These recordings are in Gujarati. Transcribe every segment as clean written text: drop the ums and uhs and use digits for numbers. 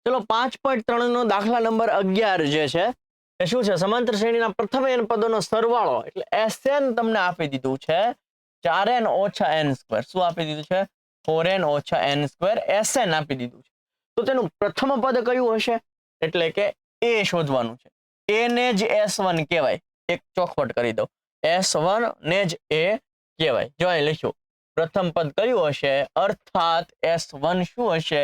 ચલો 5.3 નો દાખલા નંબર 11 જે છે એ શું છે? સમાંતર શ્રેણીના પ્રથમ n પદોનો સરવાળો એટલે Sn તમને આપી દીધું છે 4n - n². શું આપી દીધું છે? 4n - n² Sn આપી દીધું છે. તો તેનું પ્રથમ પદ કયું હશે? એટલે કે a શોધવાનું છે. a ને જ S1 કહેવાય. એક ચોખવટ કરી દો, S1 ને જ a કહેવાય. જો અહીં લખ્યું પ્રથમ પદ કયું હશે, અર્થાત S1 શું હશે?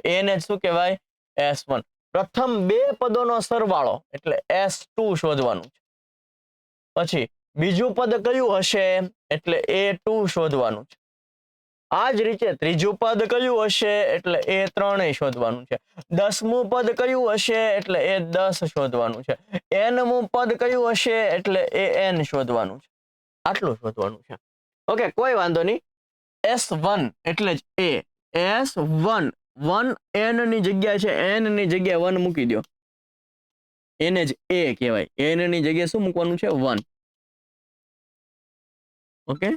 a ને શું કહેવાય? S1. પ્રથમ બે પદોનો સરવાળો એટલે S2 શોધવાનું છે. પછી બીજું પદ કયું હશે? એટલે A2 શોધવાનું છે. આ જ રીતે ત્રીજું પદ કયું હશે? એટલે A3 શોધવાનું છે. 10મું પદ કયું હશે? એટલે A10 શોધવાનું છે. nમું પદ કયું હશે? એટલે an શોધવાનું છે. આટલું શોધવાનું છે. ઓકે, કોઈ વાંધો નહીં. S1 એટલે જ a. S1 1 n ની જગ્યા છે, n ની જગ્યાએ 1 મૂકી દો. એને જ a કહેવાય. n ની જગ્યાએ શું મૂકવાનું છે? 1. ઓકે,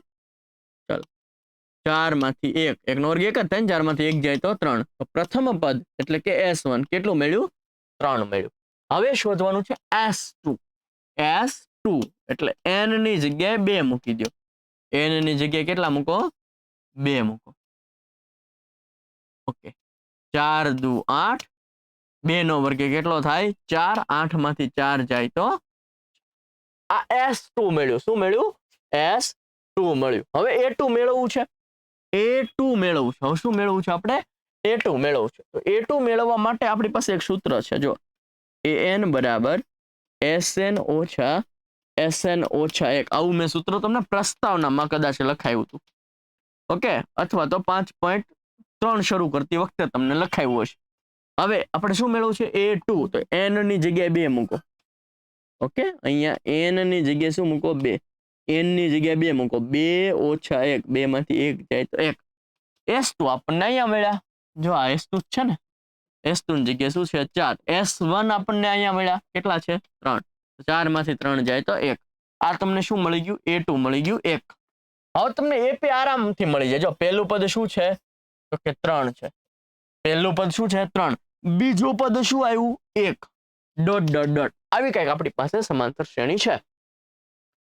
ચાલો. 4 માંથી 1, એકનો વર્ગ 1 જ થાય ને, 4 માંથી 1 જાય તો 3. તો પ્રથમ પદ એટલે કે S1 કેટલું મળ્યું? 3 મળ્યું. હવે શોધવાનું છે S2. S2 એટલે n ની જગ્યાએ 2 મૂકી દો. n ની જગ્યાએ કેટલા મૂકો? 2 મૂકો. ઓકે, 4 દુ 8, 2 નો વર્ગ કેટલો થાય? 4. 8 માંથી 4 જાય તો આ S2 મળ્યું. શું મળ્યું? S2 મળ્યું. હવે A2 મેળવવું છે. A2 મેળવવું છે. હવે શું મેળવવું છે આપણે? A2 મેળવવું છે. તો A2 મેળવવા માટે આપણી પાસે એક સૂત્ર છે. જો an બરાબર Sn ઓછા Sn ઓછા 1. આવું મેં સૂત્ર તમને પ્રસ્તાવનામાં કદાચ લખાયું હતું. ઓકે, અથવા તો 5.3 શરૂ કરતી વખતે તમને લખાયું હશે. હવે આપણે શું મેળવવું છે? A2. તો n ની જગ્યાએ 2 મૂકો. ઓકે, અહીંયા n ની જગ્યાએ શું મૂકો? 2. n ની જગ્યાએ 2 મૂકો. 2 ઓછા 1, 2 માંથી 1 જાય તો 1. S2 આપણને અહીંયા મળ્યા. જો આ S2 છે ને, S2 ની જગ્યાએ શું છે? 4. S1 આપણને અહીંયા મળ્યા. કેટલા છે? 3. 4 માંથી 3 જાય તો 1. આ તમને શું મળી ગયું? A2 મળી ગયું 1. હવે તમને AP આરામથી મળી જાય. જો પહેલું પદ શું છે? તો કે 3 છે. પહેલું પદ શું છે? 3. બીજું પદ શું આવ્યું? 1. Dot dot dot. આવી કંઈક આપણી પાસે સમાંતર શ્રેણી છે.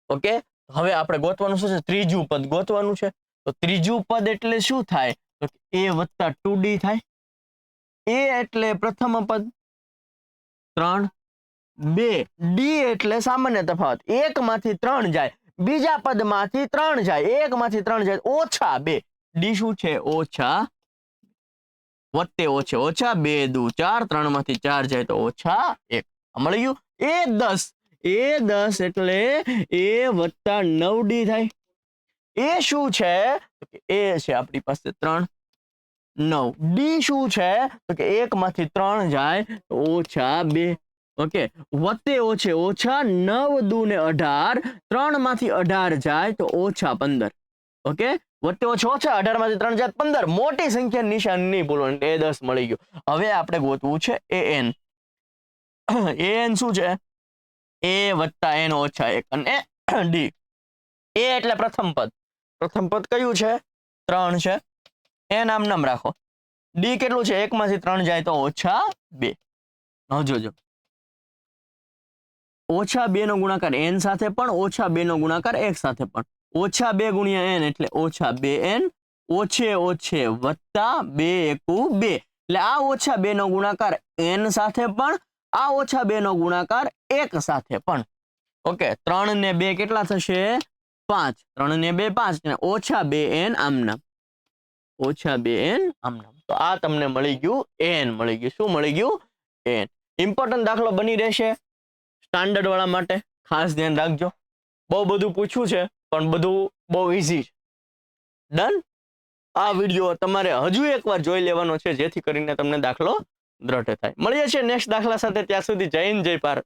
ઓકે, હવે આપણે ગોતવાનું શું છે? ત્રીજું પદ ગોતવાનું છે. તો ત્રીજું પદ એટલે શું થાય? તો a વત્તા 2d થાય. a એટલે પ્રથમ પદ 3, 2. d એટલે સામાન્ય તફાવત. 1 માંથી 3 જાય, બીજા પદમાંથી 3 જાય, 1 માંથી 3 જાય ઓછા 2. d શું છે? ઓછા વત્તે ઓછે ઓછા 2 દુ 4, 3 માંથી 4 જાય તો ઓછા 1. મળી ગયું. A10 એટલે a વત્તા 9d થાય. એ શું છે? એ છે આપણી પાસે 3, 9. d શું છે? તો કે 1 માંથી 3 જાય તો ઓછા 2. ઓકે, વત્તે ઓછે ઓછા 9 દુ ને 18, 3 માંથી 18 જાય તો ઓછા 15. ઓકે, વત્તે ઓછે ઓછા 18 માંથી 3 જાય 15. મોટી સંખ્યા નિશાન નહીં ભૂલવાનું. A10 મળી ગયું. હવે આપણે ગોતવું છે an. an શું છે? a વત્તા n ઓછા 1 અને d. a એટલે પ્રથમ પદ. પ્રથમ પદ કયું છે? 3 છે. n આમ નામ રાખો. d કેટલું છે? 1 માંથી 3 જાય તો ઓછા 2. હવે જોજો, ઓછા 2 નો ગુણાકાર n સાથે પણ, ઓછા 2 નો ગુણાકાર 1 સાથે પણ. ઓછા 2 ગુણ્યા n એટલે ઓછા 2n, ઓછે ઓછે વત્તા 2 એકુ 2. એટલે આ ઓછા 2 નો ગુણાકાર n સાથે પણ, આ ઓછા 2 નો ગુણાકાર 1 સાથે પણ. ઓકે, 3 ને 2 કેટલા થશે? 5. 3 ને 2 5 ને ઓછા 2n આમનામ. ઓછા 2n આમનામ. તો આ તમને મળી ગયું n મળી ગયું. શું મળી ગયું? n. ઇમ્પોર્ટન્ટ દાખલો બની રહેશે સ્ટાન્ડર્ડ વાળા માટે. ખાસ ધ્યાન રાખજો. બહુ બધું પૂછ્યું છે પણ બધું બહુ ઈઝી છે. ડન. આ વિડીયો તમારે હજુ એકવાર જોઈ લેવાનો છે જેથી કરીને તમને દાખલો દ્રઢ થાય. મળીએ છીએ નેક્સ્ટ દાખલા સાથે. ત્યાં સુધી જય હિન્દ, જય ભારત.